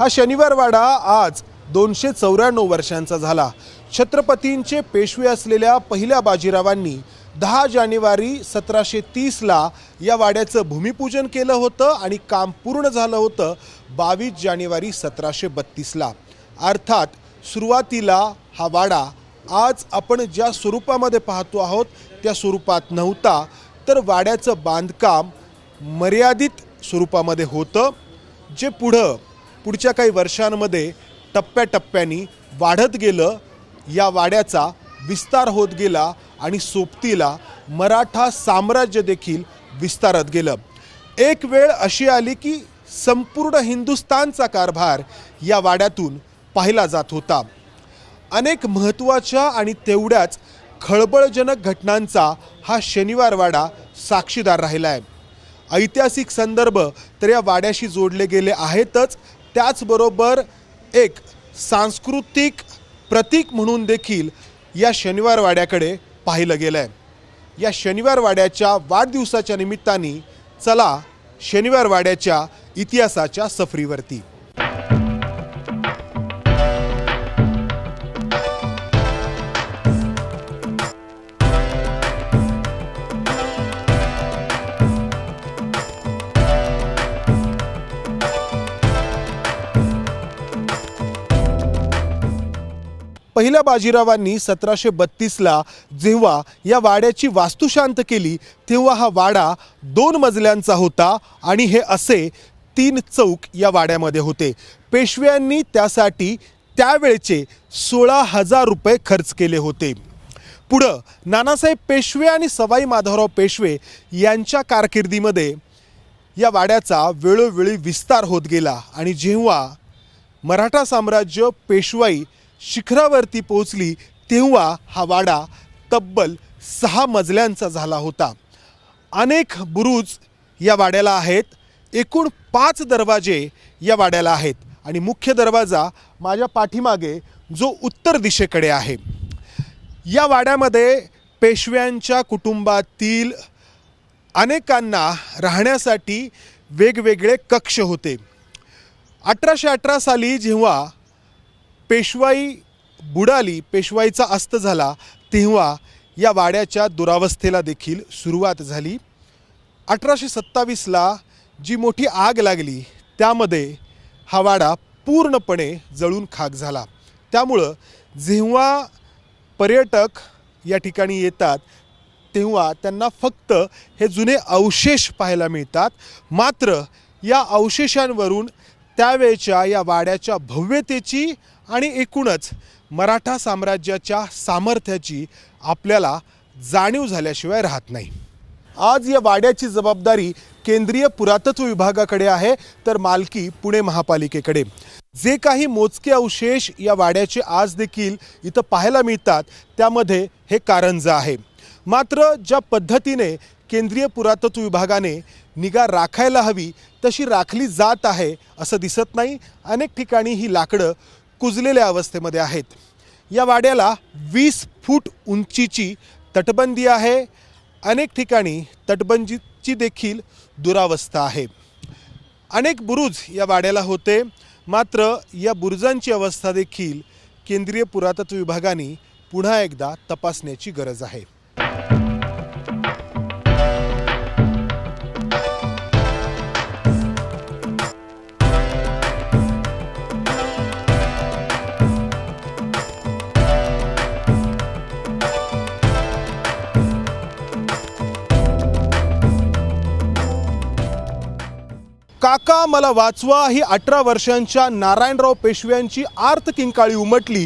हा शनिवारवाडा आज 294 वर्षांचा झाला। छत्रपतींचे पेशवे असलेल्या पहिल्या बाजीरावांनी 10 जानेवारी 1730 ला या वाड्याचं भूमिपूजन केलं होतं आणि काम पूर्ण झालं होतं 22 जानेवारी 1732 ला। अर्थात सुरुवातीला हा वाडा आज आपण ज्या स्वरूपामध्ये पाहतो आहोत त्या स्वरूपात नव्हता, तर वाड्याचं बांधकाम मर्यादित स्वरूपामध्ये होतं, जे पुढच्या काही वर्षांमध्ये टप्प्याटप्प्याने वाढत गेलं। या वाड्याचा विस्तार होत गेला आणि सोबतीला मराठा साम्राज्य देखील विस्तारत गेलं। एक वेळ अशी आली की संपूर्ण हिंदुस्थानचा कारभार या वाड्यातून पाहिला जात होता। अनेक महत्त्वाच्या आणि तेवढ्याच खळबळजनक घटनांचा हा शनिवारवाडा साक्षीदार राहिला आहे। ऐतिहासिक संदर्भ तर या वाड्याशी जोडले गेले आहेतच, त्याचबरोबर एक सांस्कृतिक प्रतीक म्हणून देखील या शनिवारवाड्याकडे पाहिलं गेलं आहे। या शनिवारवाड्याच्या वाढदिवसाच्या निमित्ताने चला शनिवारवाड्याच्या इतिहासाच्या सफरीवरती। पहिल्या बाजीरावांनी 1732 ला जेव्हा या वाड्याची वास्तुशांत केली तेव्हा हा वाडा 2 मजल्यांचा होता आणि हे असे 3 चौक या वाड्यामध्ये होते। पेशव्यांनी त्यासाठी त्यावेळचे 16,000 रुपये खर्च केले होते। पुढं नानासाहेब पेशवे आणि सवाई माधवराव पेशवे यांच्या कारकिर्दीमध्ये या वाड्याचा वेळोवेळी विस्तार होत गेला आणि जेव्हा मराठा साम्राज्य पेशवाई शिखरावरती पोहोचली तेव्हा हा वाडा तब्बल 6 मजल्यांचा झाला होता। अनेक बुरुज या वाड्याला आहेत, एकूण 5 दरवाजे या वाड्याला आहेत आणि मुख्य दरवाजा माझ्या पाठीमागे जो उत्तर दिशेकडे आहे। या वाड्यामध्ये पेशव्यांच्या कुटुंबातील अनेकांना राहण्यासाठी वेगवेगळे कक्ष होते। 1818 साली जेव्हा पेशवाई बुडाली, पेशवाईचा अस्त झाला, तेव्हा या वाड्याच्या दुरावस्थेला देखील सुरुवात झाली। 1827 ला जी मोठी आग लागली त्यामध्ये हा वाडा पूर्णपणे जळून खाक झाला। त्यामुळं जेव्हा पर्यटक या ठिकाणी येतात तेव्हा त्यांना फक्त हे जुने अवशेष पाहायला मिळतात, मात्र या अवशेषांवरून त्यावेळच्या या वाड्याच्या भव्यतेची आणि एकूणच मराठा साम्राज्याच्या सामर्थ्याची आपल्याला जाणीव झाल्याशिवाय राहत नाही। आज या वाड्याची जबाबदारी केंद्रीय पुरातत्व विभागाकडे आहे, तर मालकी पुणे महापालिकेकडे। जे काही मोजके अवशेष या वाड्याचे आज देखील इथं पाहायला मिळतात त्यामध्ये हे कारंजा आहे। मात्र ज्या पद्धतीने केंद्रीय पुरातत्व विभागाने निगा राखायला हवी तशी राखली जात आहे असं दिसत नाही। अनेक ठिकाणी ही लाकडं कुजलेल्या अवस्थेमध्ये आहेत। या वाड्याला 20 फूट उंचीची तटबंदी आहे। अनेक ठिकाणी तटबंदीची देखील दुरावस्था आहे। अनेक बुरुज या वाड्याला होते, मात्र या बुरुजांची अवस्था देखील केंद्रीय पुरातत्व विभागाने पुन्हा एकदा तपासण्याची गरज आहे। काका मला वाचवा ही 18 वर्षांच्या नारायणराव पेशव्यांची आर्त किंकाळी उमटली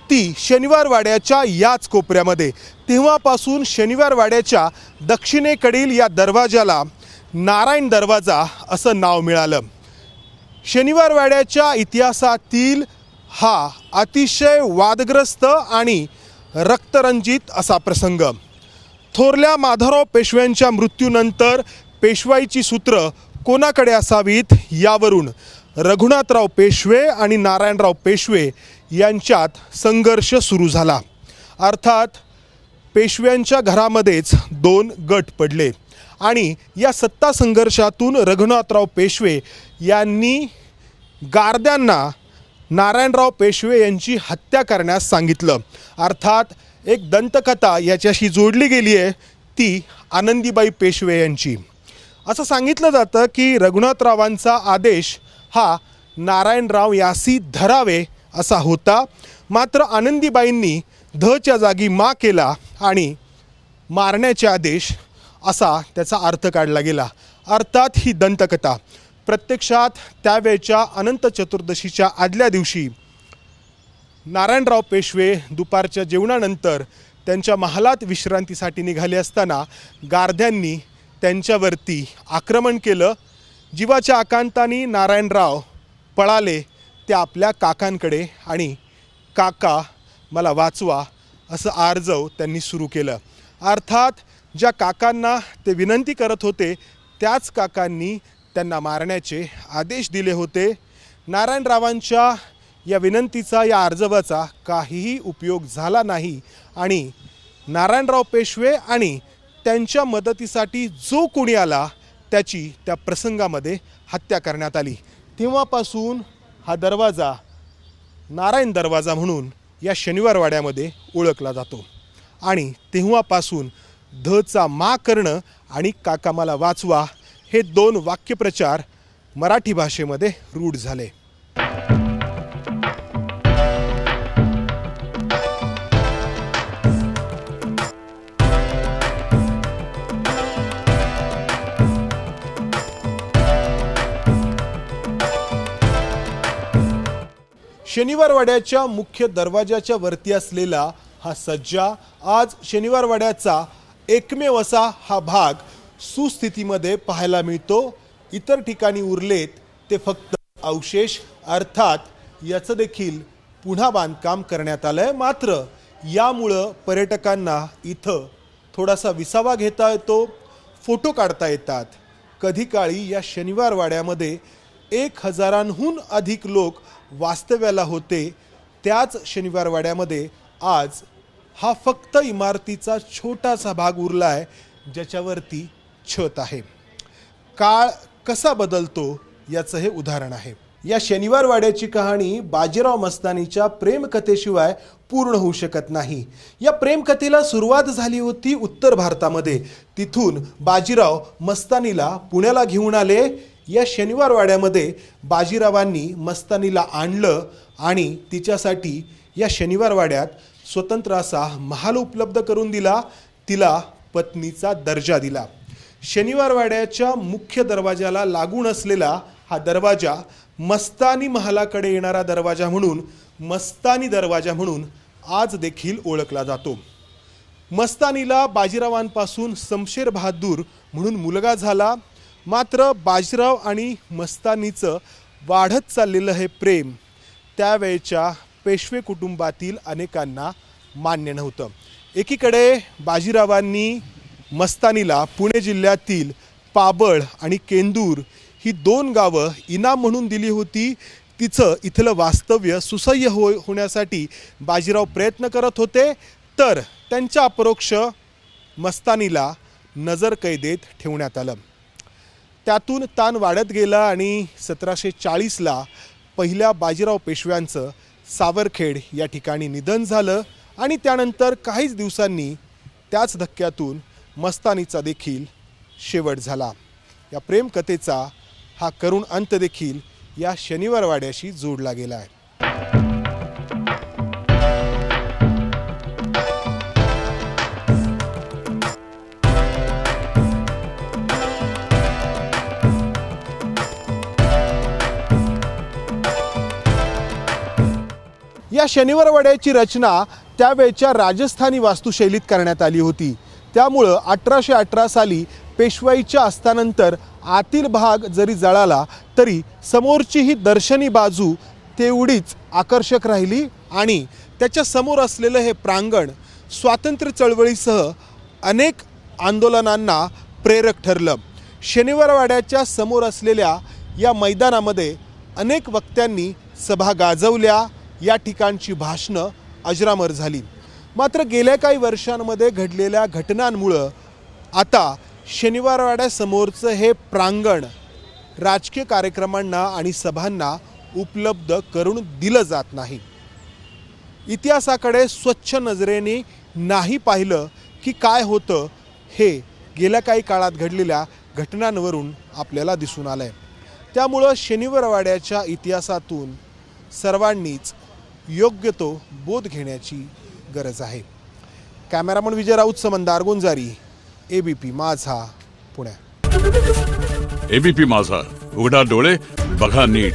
ती शनिवारवाड्याच्या याच कोपऱ्यामध्ये। तेव्हापासून शनिवारवाड्याच्या दक्षिणेकडील या दरवाजाला नारायण दरवाजा असं नाव मिळालं। शनिवारवाड्याच्या इतिहासातील हा अतिशय वादग्रस्त आणि रक्तरंजित असा प्रसंग। थोरल्या माधवराव पेशव्यांच्या मृत्यूनंतर पेशवाईची सूत्र कोणाकडे असावीत यावरून रघुनाथराव पेशवे आणि नारायणराव पेशवे यांच्यात संघर्ष सुरू झाला। अर्थात पेशव्यांच्या घरामध्येच 2 गट पडले आणि या सत्ता संघर्षातून रघुनाथराव पेशवे यांनी गारद्यांना नारायणराव पेशवे यांची हत्या करण्यास सांगितलं। अर्थात एक दंतकथा याच्याशी जोडली गेली आहे, ती आनंदीबाई पेशवे यांची। असं सांगितलं जातं की रघुनाथरावांचा आदेश हा नारायणराव यासी धरावे असा होता, मात्र आनंदीबाईंनी धच्या जागी मा केला आणि मारण्याचे आदेश असा त्याचा अर्थ काढला गेला। अर्थात ही दंतकथा प्रत्यक्षात त्यावेळच्या अनंत चतुर्दशीच्या आदल्या दिवशी नारायणराव पेशवे दुपारच्या जेवणानंतर त्यांच्या महालात विश्रांतीसाठी निघाले असताना गारद्यांनी त्यांच्यावरती आक्रमण केलं। जीवाच्या आकांताने नारायणराव पळाले ते आपल्या काकांकडे आणि काका मला वाचवा असं आर्जव त्यांनी सुरू केलं। अर्थात ज्या काकांना ते विनंती करत होते त्याच काकांनी त्यांना मारण्याचे आदेश दिले होते। नारायणरावांच्या या विनंतीचा, या आर्जवाचा काहीही उपयोग झाला नाही आणि नारायणराव पेशवे आणि त्यांच्या मदतीसाठी जो कोणी आला त्याची त्या प्रसंगामध्ये हत्या करण्यात आली। तेव्हापासून हा दरवाजा नारायण दरवाजा म्हणून या शनिवारवाड्यामध्ये ओळखला जातो आणि तेव्हापासून धचा मा करणं आणि काका मला वाचवा हे दोन वाक्यप्रचार मराठी भाषेमध्ये रूढ झाले। शनिवारवाड्याच्या मुख्य दरवाजाच्या वरती असलेला हा सज्जा आज शनिवारवाड्याचा एकमेव असा हा भाग सुस्थितीमध्ये पाहायला मिळतो। इतर ठिकाणी उरलेत ते फक्त अवशेष, अर्थात याचं देखील पुन्हा बांधकाम करण्यात आलंय। मात्र यामुळं पर्यटकांना इथं थोडासा विसावा घेता येतो, फोटो काढता येतात। कधी काळी या शनिवारवाड्यामध्ये 1000हून अधिक लोक वास्तव्याला होते। त्याच शनिवारवाड्यामध्ये आज हा फक्त इमारतीचा छोटासा भाग उरला आहे ज्याच्यावरती छत आहे। काळ कसा बदलतो याचं हे उदाहरण आहे। या शनिवारवाड्याची कहाणी बाजीराव मस्तानीच्या प्रेमकथेशिवाय पूर्ण होऊ शकत नाही। या प्रेमकथेला सुरुवात झाली होती उत्तर भारतामध्ये, तिथून बाजीराव मस्तानीला पुण्याला घेऊन आले। या शनिवारवाड्यामध्ये बाजीरावांनी मस्तानीला आणलं आणि तिच्यासाठी या शनिवारवाड्यात स्वतंत्र असा महाल उपलब्ध करून दिला, तिला पत्नीचा दर्जा दिला। शनिवारवाड्याच्या मुख्य दरवाजाला लागून असलेला हा दरवाजा मस्तानी महालाकडे येणारा दरवाजा म्हणून, मस्तानी दरवाजा म्हणून आज देखील ओळखला जातो। मस्तानीला बाजीरावांपासून शमशेर बहादूर म्हणून मुलगा झाला, मात्र बाजीराव आणि मस्तानीचं वाढत चाललेलं हे प्रेम त्यावेळच्या पेशवे कुटुंबातील अनेकांना मान्य नव्हतं। एकीकडे बाजीरावांनी मस्तानीला पुणे जिल्ह्यातील पाबळ आणि केंदूर ही 2 गावं इनाम म्हणून दिली होती। तिचं इथलं वास्तव्य सुसह्य होण्यासाठी बाजीराव प्रयत्न करत होते, तर त्यांच्या अपरोक्ष मस्तानीला नजरकैदेत ठेवण्यात आलं। त्यातून ताण वाढत गेला आणि 1740ला पहिल्या बाजीराव पेशव्यांचं सावरखेड या ठिकाणी निधन झालं आणि त्यानंतर काहीच दिवसांनी त्याच धक्क्यातून मस्तानीचा देखील शेवट झाला। या प्रेमकथेचा हा करुण अंत देखील या शनिवारवाड्याशी जोडला गेला आहे। या शनिवारवाड्याची रचना त्यावेळच्या राजस्थानी वास्तुशैलीत करण्यात आली होती। त्यामुळं 1818 साली पेशवाईच्या अस्तानंतर आतील भाग जरी जळाला तरी समोरची ही दर्शनी बाजू तेवढीच आकर्षक राहिली आणि त्याच्या समोर असलेलं हे प्रांगण स्वातंत्र्य चळवळीसह अनेक आंदोलनांना प्रेरक ठरलं। शनिवारवाड्याच्या समोर असलेल्या या मैदानामध्ये अनेक वक्त्यांनी सभा गाजवल्या, या ठिकाणची भाषणं अजरामर झाली। मात्र गेल्या काही वर्षांमध्ये घडलेल्या घटनांमुळं आता शनिवारवाड्यासमोरचं हे प्रांगण राजकीय कार्यक्रमांना आणि सभांना उपलब्ध करून दिलं जात नाही. इतिहासाकडे स्वच्छ नजरेने नाही पाहिलं की काय होतं हे गेल्या काही काळात घडलेल्या घटनांवरून आपल्याला दिसून आलं आहे. त्यामुळं शनिवारवाड्याच्या इतिहासातून सर्वांनीच योग्य तो बोध घेण्याची गरज आहे. कॅमेरामन विजय राऊत, मंदार गुंजारी, ABP माझा, पुणे. ABP माझा, उघडा डोळे बघा नीट.